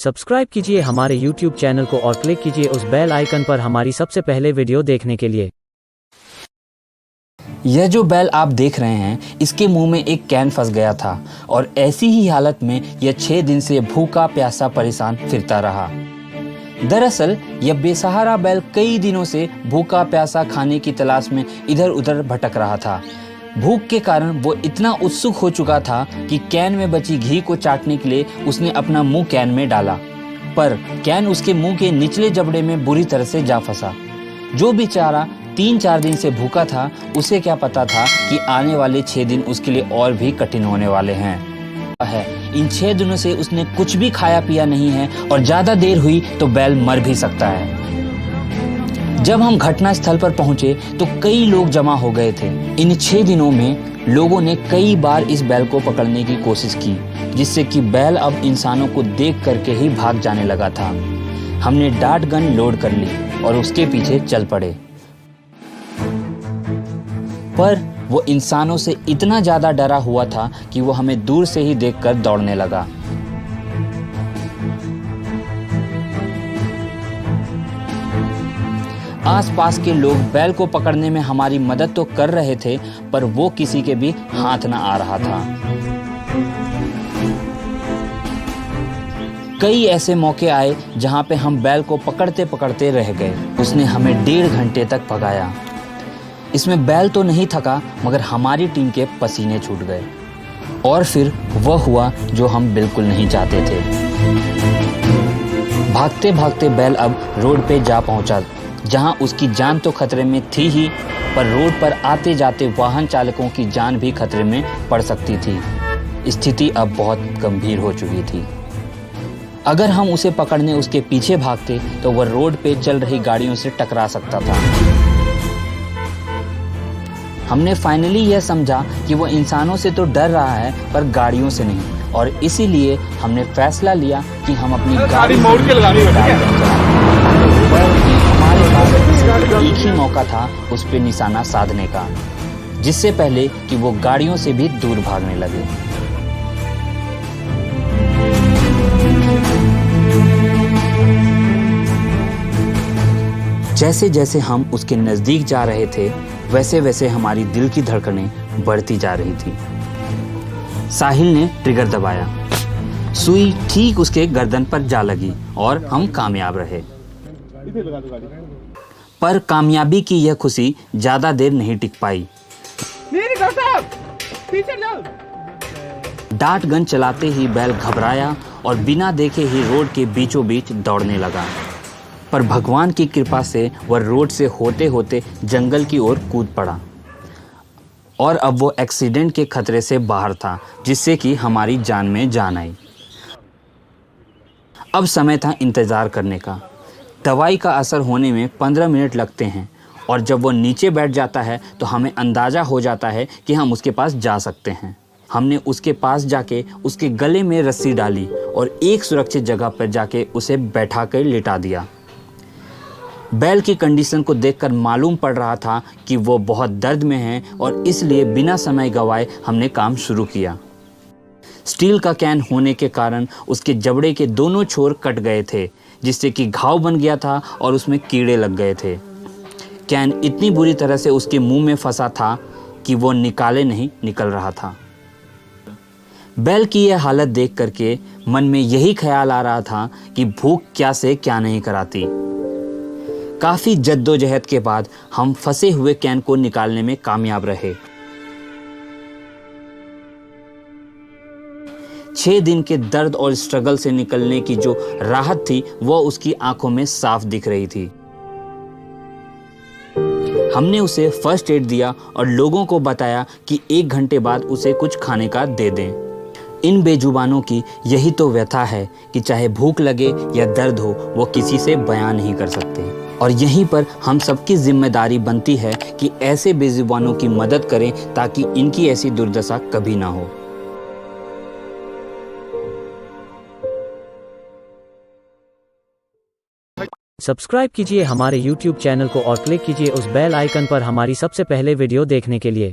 Subscribe कीजिए हमारे YouTube channel को और क्लिक कीजिए उस बेल आइकन पर हमारी सबसे पहले वीडियो देखने के लिए। यह जो बैल आप देख रहे हैं, इसके मुंह में एक कैन फंस गया था और ऐसी ही हालत में यह 6 दिन से भूखा प्यासा परेशान फिरता रहा। दरअसल यह बेसहारा बैल कई दिनों से भूखा प्यासा खाने की तलाश में इधर उधर भटक रहा था। भूख के कारण वो इतना उत्सुक हो चुका था कि कैन में बची घी को चाटने के लिए उसने अपना मुंह कैन में डाला, पर कैन उसके मुंह के निचले जबड़े में बुरी तरह से जा फंसा। जो बेचारा 3-4 दिन से भूखा था, उसे क्या पता था कि आने वाले 6 दिन उसके लिए और भी कठिन होने वाले हैं। इन 6 दिनों से उसने कुछ भी खाया पिया नहीं है और ज़्यादा देर हुई तो बैल मर भी सकता है। जब हम घटनास्थल पर पहुंचे तो कई लोग जमा हो गए थे। इन 6 दिनों में लोगों ने कई बार इस बैल को पकड़ने की कोशिश की, जिससे कि बैल अब इंसानों को देख करके ही भाग जाने लगा था। हमने डार्ट गन लोड कर ली और उसके पीछे चल पड़े, पर वो इंसानों से इतना ज़्यादा डरा हुआ था कि वो हमें दूर से ही देखकर दौड़ने लगा। आसपास के लोग बैल को पकड़ने में हमारी मदद तो कर रहे थे, पर वो किसी के भी हाथ न आ रहा था। कई ऐसे मौके आए जहां पे हम बैल को पकड़ते पकड़ते रह गए। उसने हमें 1.5 घंटे तक भगाया। इसमें बैल तो नहीं थका, मगर हमारी टीम के पसीने छूट गए। और फिर वह हुआ जो हम बिल्कुल नहीं चाहते थे। भागते भागते बैल अब रोड पे जा पहुंचा, जहां उसकी जान तो खतरे में थी ही, पर रोड पर आते जाते वाहन चालकों की जान भी खतरे में पड़ सकती थी। स्थिति अब बहुत गंभीर हो चुकी थी। अगर हम उसे पकड़ने उसके पीछे भागते तो वह रोड पे चल रही गाड़ियों से टकरा सकता था। हमने फाइनली यह समझा कि वो इंसानों से तो डर रहा है, पर गाड़ियों से नहीं, और इसीलिए हमने फैसला लिया कि हम अपनी गाड़ी मोड़ के लगानी है। एक ही मौका था उस पे निशाना साधने का, जिससे पहले कि वो गाड़ियों से भी दूर भागने लगे। जैसे जैसे हम उसके नजदीक जा रहे थे, वैसे वैसे हमारी दिल की धड़कनें बढ़ती जा रही थी। साहिल ने ट्रिगर दबाया, सुई ठीक उसके गर्दन पर जा लगी और हम कामयाब रहे। पर कामयाबी की यह खुशी ज्यादा देर नहीं टिक पाई। डार्ट गन चलाते ही बैल घबराया और बिना देखे ही रोड के बीचों बीच दौड़ने लगा। पर भगवान की कृपा से वह रोड से होते होते जंगल की ओर कूद पड़ा और अब वो एक्सीडेंट के खतरे से बाहर था, जिससे कि हमारी जान में जान आई। अब समय था इंतज़ार करने का। दवाई का असर होने में 15 मिनट लगते हैं, और जब वो नीचे बैठ जाता है तो हमें अंदाज़ा हो जाता है कि हम उसके पास जा सकते हैं। हमने उसके पास जाके उसके गले में रस्सी डाली और एक सुरक्षित जगह पर जाके उसे बैठा कर लिटा दिया। बैल की कंडीशन को देखकर मालूम पड़ रहा था कि वो बहुत दर्द में है, और इसलिए बिना समय गंवाए हमने काम शुरू किया। स्टील का कैन होने के कारण उसके जबड़े के दोनों छोर कट गए थे, जिससे कि घाव बन गया था और उसमें कीड़े लग गए थे। कैन इतनी बुरी तरह से उसके मुंह में फंसा था कि वो निकाले नहीं निकल रहा था। बैल की यह हालत देख करके मन में यही ख्याल आ रहा था कि भूख क्या से क्या नहीं कराती। काफ़ी जद्दोजहद के बाद हम फंसे हुए कैन को निकालने में कामयाब रहे। 6 दिन के दर्द और स्ट्रगल से निकलने की जो राहत थी, वो उसकी आंखों में साफ दिख रही थी। हमने उसे फर्स्ट एड दिया और लोगों को बताया कि 1 घंटे बाद उसे कुछ खाने का दे दें। इन बेजुबानों की यही तो व्यथा है कि चाहे भूख लगे या दर्द हो, वो किसी से बयान नहीं कर सकते। और यहीं पर हम सबकी जिम्मेदारी बनती है कि ऐसे बेजुबानों की मदद करें, ताकि इनकी ऐसी दुर्दशा कभी ना हो। सब्सक्राइब कीजिए हमारे YouTube चैनल को और क्लिक कीजिए उस बेल आइकन पर हमारी सबसे पहले वीडियो देखने के लिए।